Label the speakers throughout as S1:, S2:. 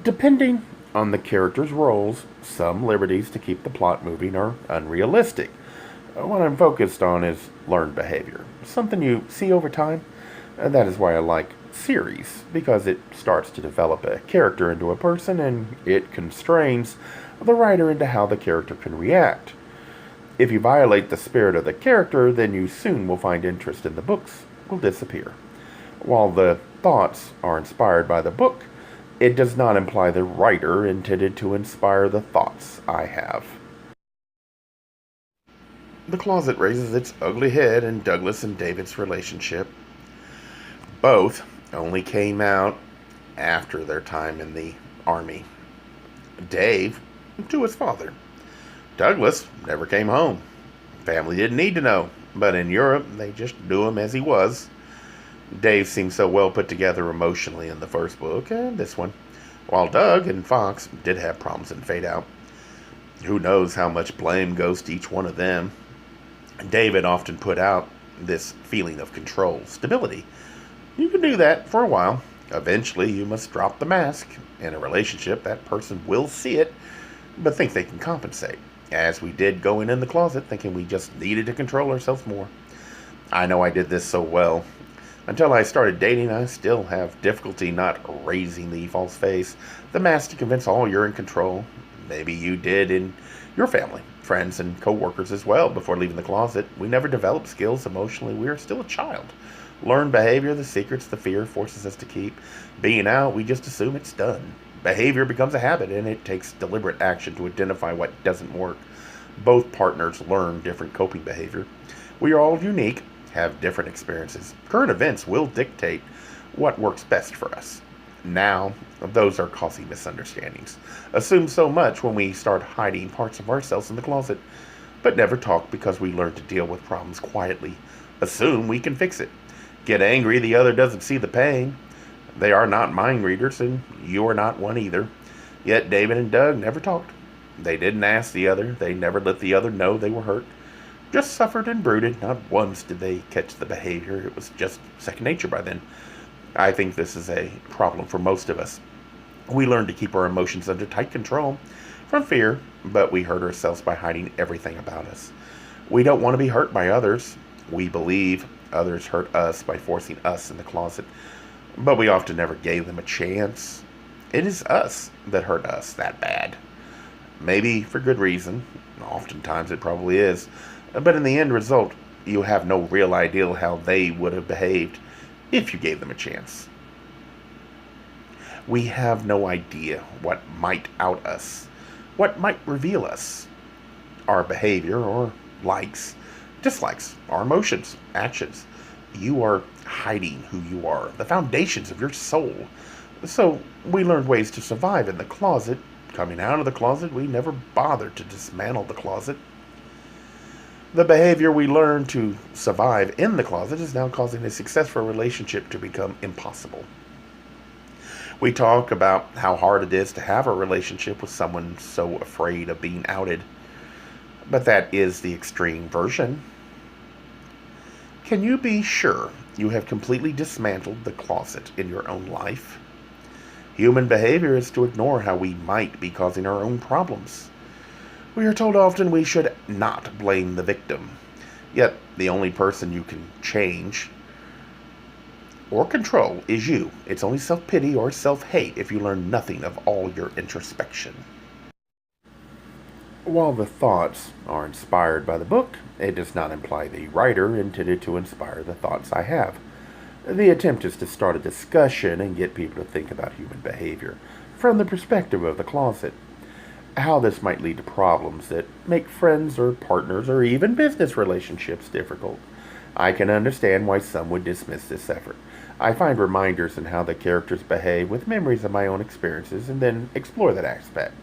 S1: Depending on the character's roles, some liberties to keep the plot moving are unrealistic. What I'm focused on is learned behavior, something you see over time. That is why I like series, because it starts to develop a character into a person and it constrains the writer into how the character can react. If you violate the spirit of the character, then you soon will find interest in the books will disappear. While the thoughts are inspired by the book, it does not imply the writer intended to inspire the thoughts I have. The closet raises its ugly head in Douglas and David's relationship. Both only came out after their time in the army. Dave to his father. Douglas never came home. Family didn't need to know, but in Europe they just knew him as he was. Dave seemed so well put together emotionally in the first book and this one, while Doug and Fox did have problems and fade out. Who knows how much blame goes to each one of them. David often put out this feeling of control, stability. You can do that for a while. Eventually, you must drop the mask. In a relationship, that person will see it, but think they can compensate, as we did going in the closet, thinking we just needed to control ourselves more. I know I did this so well. Until I started dating, I still have difficulty not raising the false face, the mask to convince all you're in control. Maybe you did in your family, friends, and co-workers as well before leaving the closet. We never develop skills emotionally. We are still a child. Learned behavior, the secrets, the fear forces us to keep. Being out, we just assume it's done. Behavior becomes a habit, and it takes deliberate action to identify what doesn't work. Both partners learn different coping behavior. We are all unique, have different experiences. Current events will dictate what works best for us. Now, those are causing misunderstandings. Assume so much when we start hiding parts of ourselves in the closet, but never talk because we learn to deal with problems quietly. Assume we can fix it. Get angry the other doesn't see the pain. They are not mind readers, and you are not one either. Yet David and Doug never talked. They didn't ask the other. They never let the other know they were hurt. Just suffered and brooded. Not once did they catch the behavior. It was just second nature by then. I think this is a problem for most of us. We learn to keep our emotions under tight control from fear, but we hurt ourselves by hiding everything about us. We don't want to be hurt by others. We believe others hurt us by forcing us in the closet, but we often never gave them a chance. It is us that hurt us that bad. Maybe for good reason. Oftentimes it probably is. But in the end result, you have no real idea how they would have behaved if you gave them a chance. We have no idea what might out us, what might reveal us. Our behavior or likes, dislikes, our emotions, actions. You are hiding who you are, the foundations of your soul. So we learned ways to survive in the closet. Coming out of the closet, we never bothered to dismantle the closet. The behavior we learned to survive in the closet is now causing a successful relationship to become impossible. We talk about how hard it is to have a relationship with someone so afraid of being outed. But that is the extreme version. Can you be sure you have completely dismantled the closet in your own life? Human behavior is to ignore how we might be causing our own problems. We are told often we should not blame the victim. Yet, the only person you can change or control is you. It's only self-pity or self-hate if you learn nothing of all your introspection. While the thoughts are inspired by the book, it does not imply the writer intended to inspire the thoughts I have. The attempt is to start a discussion and get people to think about human behavior from the perspective of the closet. How this might lead to problems that make friends or partners or even business relationships difficult. I can understand why some would dismiss this effort. I find reminders in how the characters behave with memories of my own experiences and then explore that aspect.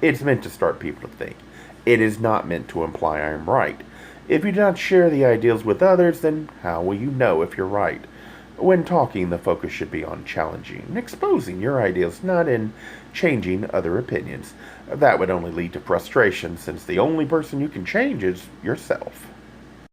S1: It's meant to start people to think. It is not meant to imply I am right. If you do not share the ideals with others, then how will you know if you're right? When talking, the focus should be on challenging and exposing your ideals, not in changing other opinions. That would only lead to frustration, since the only person you can change is yourself.